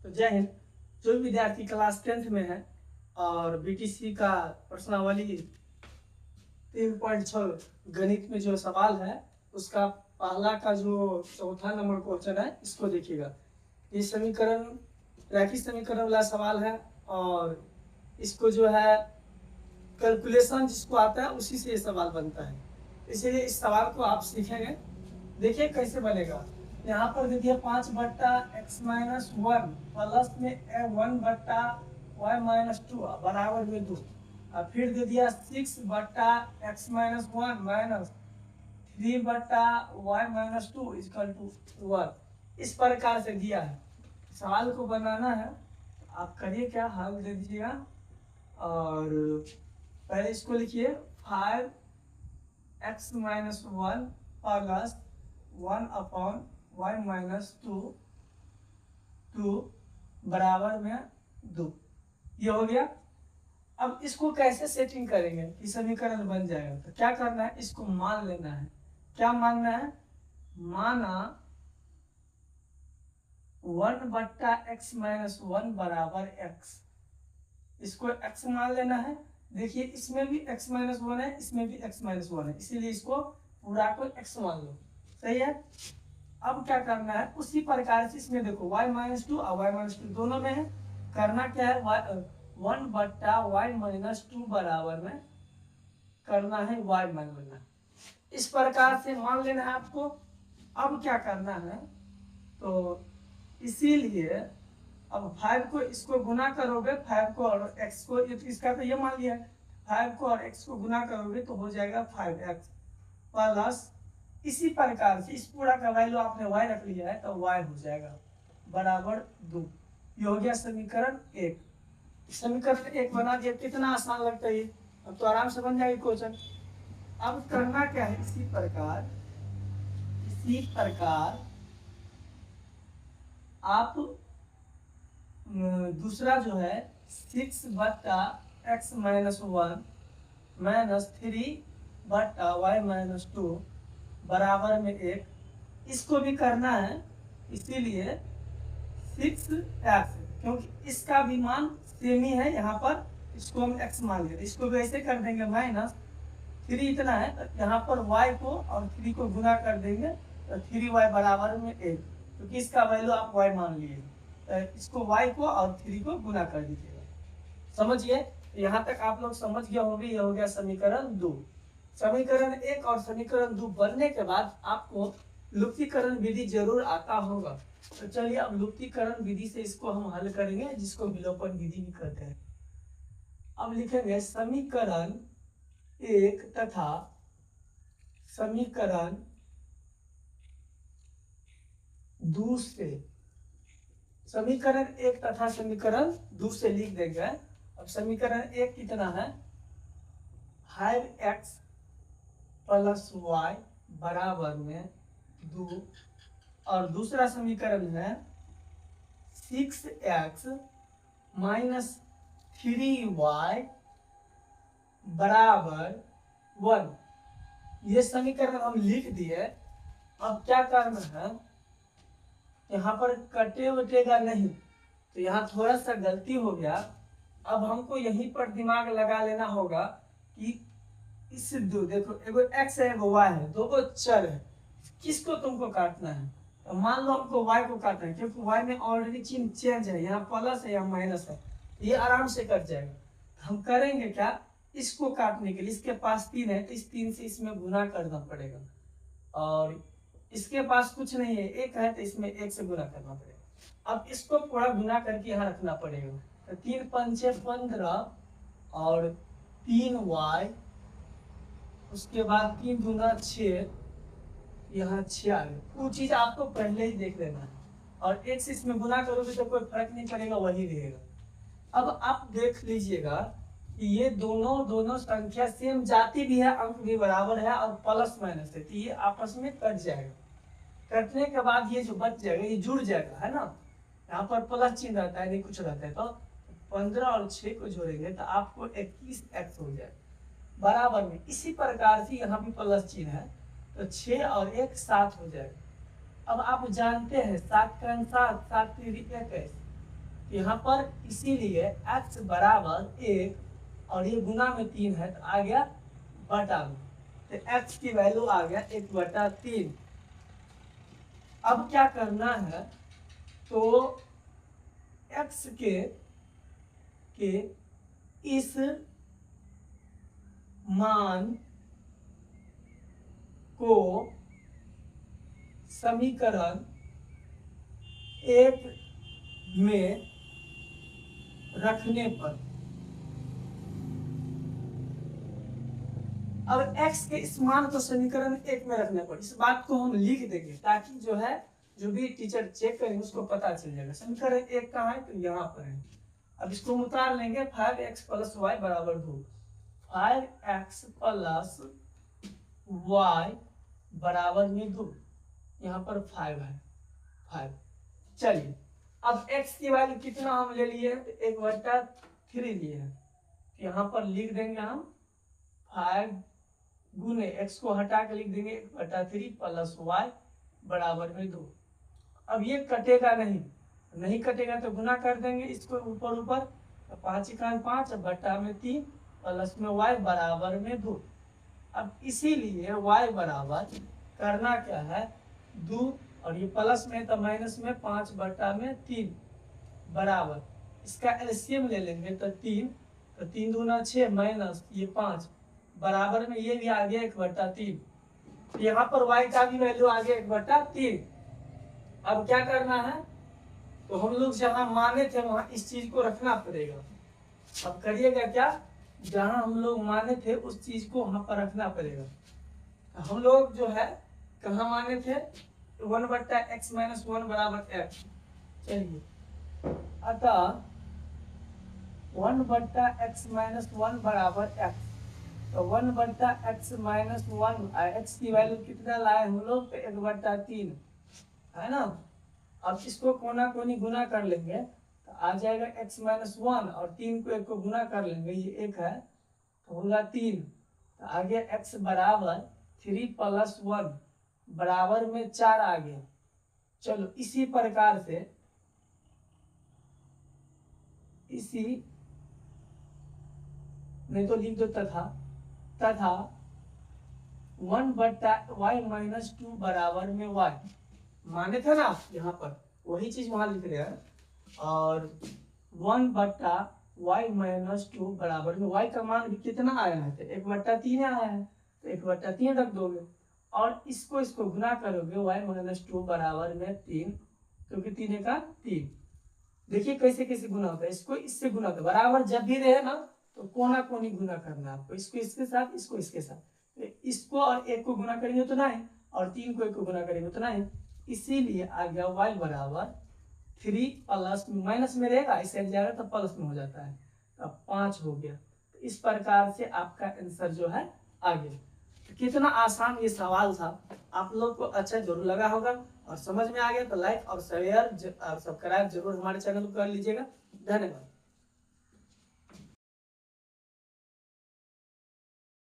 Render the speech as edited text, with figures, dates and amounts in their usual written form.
तो जय हिंद। जो भी विद्यार्थी क्लास 10th में है और बीटीसी का प्रश्नावली 3.6 गणित में जो सवाल है उसका पहला का जो चौथा नंबर क्वेश्चन है इसको देखिएगा। ये समीकरण रैखिक समीकरण वाला सवाल है और इसको जो है कैलकुलेशन जिसको आता है उसी से ये सवाल बनता है, इसीलिए इस सवाल को आप सीखेंगे। देखिए कैसे बनेगा। यहाँ पर देखिए 5/x-1 प्लस में 1/y-2 बराबर में 2 और फिर दे दिया 6/x-1 minus 3/y-2 equal to 1। इस प्रकार से दिया है। सवाल को बनाना है, आप करिए क्या हल दे दीजिएगा और पहले इसको लिखिए 5x-1 प्लस 1/y-2 बराबर में 2। ये हो गया। अब इसको कैसे सेटिंग करेंगे कि समीकरण बन जाएगा, तो क्या करना है, इसको मान लेना है। क्या मानना है, माना 1/x-1 बराबर x, इसको x मान लेना है। देखिए इसमें भी x-1 है, इसमें भी x-1 है, इसीलिए इसको पूरा को x मान लो। सही है। अब क्या करना है, उसी प्रकार से इसमें देखो y-2 और y-2 दोनों में है। करना क्या है, 1/y-2 बराबर में करना है y मान लेना। इस प्रकार से मान लेना है आपको। अब क्या करना है, तो इसीलिए अब 5 को इसको गुना करोगे, 5 को और x को, इसका तो ये मान लिया है, 5 को और x को गुना करोगे तो हो जाएगा 5x प्लस इसी प्रकार से इस पूरा का वैल्यू आपने y रख लिया है तो y हो जाएगा बराबर 2। ये हो गया समीकरण 1। समीकरण 1 बना दिया। कितना आसान लगता है ये, अब तो आराम से बन जाएगी क्वेश्चन। अब करना क्या है, इसी प्रकार आप दूसरा जो है 6/x-1 माइनस 3/y-2 बराबर में 1, इसको भी करना है। इसीलिए 6x, क्योंकि इसका भी मान सेम ही है, यहाँ पर इसको हम x मान लेते, इसको भी ऐसे कर देंगे माइनस 3 इतना है, तो यहाँ पर y को और 3 को गुना कर देंगे तो 3y बराबर में 1, क्योंकि इसका वैल्यू आप y मान लिए, तो इसको y को और 3 को गुना कर दीजिएगा। समझिए, यहाँ तक आप लोग समझ गए होंगे। ये हो गया समीकरण 2। समीकरण 1 और समीकरण 2 बनने के बाद आपको लुप्तीकरण विधि जरूर आता होगा। तो चलिए अब लुप्तीकरण विधि से इसको हम हल करेंगे, जिसको विलोपन विधि भी कहते हैं। अब लिखेंगे समीकरण 1 तथा समीकरण 2 से, समीकरण 1 तथा समीकरण 2 से लिख देंगे। अब समीकरण 1 कितना है, 5x प्लस y बराबर में 2 और दूसरा समीकरण है 6x माइनस 3y बराबर 1। ये समीकरण हम लिख दिए। अब क्या करना है, यहाँ पर कटे वटेगा नहीं, तो यहाँ थोड़ा सा गलती हो गया। अब हमको यहीं पर दिमाग लगा लेना होगा कि इस देखो एगो x है एगो y है, दो चर है, किसको तुमको काटना है। तो मान लो हमको y को काटना है, क्योंकि y में ऑलरेडी चिन्ह चेंज है, यहाँ प्लस है यहाँ माइनस है, ये आराम से कट जाएगा। हम करेंगे क्या, इसको काटने के लिए, इसके पास 3 है तो इस 3 से इसमें गुना करना पड़ेगा, और इसके पास कुछ नहीं है, 1 है तो इसमें 1 से गुना करना पड़ेगा। अब इसको पूरा गुना करके यहाँ रखना पड़ेगा, तो 3 5 15 और 3y, उसके बाद 3 दूना 6, यहाँ 6 आ गए। वो चीज आपको पहले ही देख लेना है, और 1 से इसमें गुना करोगे तो कोई फर्क नहीं पड़ेगा, वही रहेगा। अब आप देख लीजिएगा कि ये दोनों संख्या सेम जाती भी है, अंक भी बराबर है और प्लस माइनस है, तो ये आपस में कट जाएगा। कटने के बाद ये जो बच जाएगा ये जुड़ जाएगा, है ना। यहाँ पर प्लस चिन्ह रहता है, नहीं कुछ रहता है, तो 15 और 6 को जोड़ेंगे तो आपको 21x हो जाएगा बराबर में। इसी प्रकार से यहाँ भी प्लस चिन्ह है, तो 6 और 1 7 हो जाएगा। अब आप जानते हैं 7 का 7 7 3 21, यहाँ पर इसीलिए x बराबर 1 और ये गुना में 3 है तो आ गया बटा में, तो x की वैल्यू आ गया 1/3। अब क्या करना है, तो x के इस मान को समीकरण 1 में रखने पर, अब x के इस मान को समीकरण 1 में रखने पर, इस बात को हम लिख देंगे ताकि जो है जो भी टीचर चेक करेंगे उसको पता चल जाएगा। समीकरण 1 कहाँ है, तो यहाँ पर है। अब इसको हम उतार लेंगे, 5x प्लस वाई बराबर 2, 5x प्लस वाई बराबर में 2, यहाँ पर 5 है, 5। चलिए अब x की वैल्यू कितना हम ले लिए, तो 1/3 लिए हैं, यहाँ पर लिख देंगे हम 5 गुने x को हटा के लिख देंगे 1/3 प्लस वाई बराबर में 2। अब ये कटेगा नहीं कटेगा तो गुना कर देंगे इसको ऊपर ऊपर, तो 5 × 5 बटा में 3 प्लस में y बराबर में 2। अब इसीलिए y बराबर करना क्या है 2, और ये प्लस में तो माइनस में 5 बटा में 3 बराबर, इसका एलसीएम ले लेंगे तो 3, तो 3 दूना 6 माइनस ये 5 बराबर में ये भी आ गया 1/3। यहाँ पर y का भी वैल्यू आ गया 1/3। अब क्या करना है, तो हम लोग जहाँ माने थे वहां इस चीज को रखना पड़ेगा। अब करिएगा क्या, जहाँ हम लोग माने थे उस चीज को वहां पर रखना पड़ेगा। हम लोग जो है कहाँ माने थे, 1/x - 1 बराबर x। चलिए अतः 1/x - 1 बराबर x, तो 1/x - 1 x की वैल्यू कितना लाए हम लोग, तो 1/3 है ना। अब इसको कोना कोनी गुना कर लेंगे तो आ जाएगा x - 1, और 3 को 1 को गुना कर लेंगे, ये 1 है तो होगा 3, तो आ गया x बराबर 3 + 1 बराबर में 4 आ गया। चलो इसी प्रकार से इसी नहीं तो लिख दो तथा 1/y - 2 बराबर में y, माने थे ना यहाँ पर वही चीज वहां लिख रहे हैं, और 1/y - 2 बराबर में y का मान भी कितना आया है, तो 1/3 आया है, तो 1/3 रख दोगे, और इसको गुना करोगे y - 2 बराबर में 3, क्योंकि 3 का 3। देखिए कैसे कैसे गुना होता है, इसको इससे गुना होता है, बराबर जब भी रहे ना तो कोना कोनी गुना करना है आपको, इसको इसके साथ, इसको इसके साथ, इसको और 1 को गुना करेंगे तो नहीं, और 3 को 1 को गुना करेंगे तो नहीं, इसीलिए आ गया y बराबर 3 प्लस माइनस में रहेगा, इसे जाएगा तो प्लस में हो जाता है, अब 5 हो गया। तो इस प्रकार से आपका आंसर जो है आ गया। तो कितना आसान ये सवाल था, आप लोग को अच्छा जरूर लगा होगा, और समझ में आ गया तो लाइक और शेयर और सब्सक्राइब जरूर हमारे चैनल को कर लीजिएगा। धन्यवाद।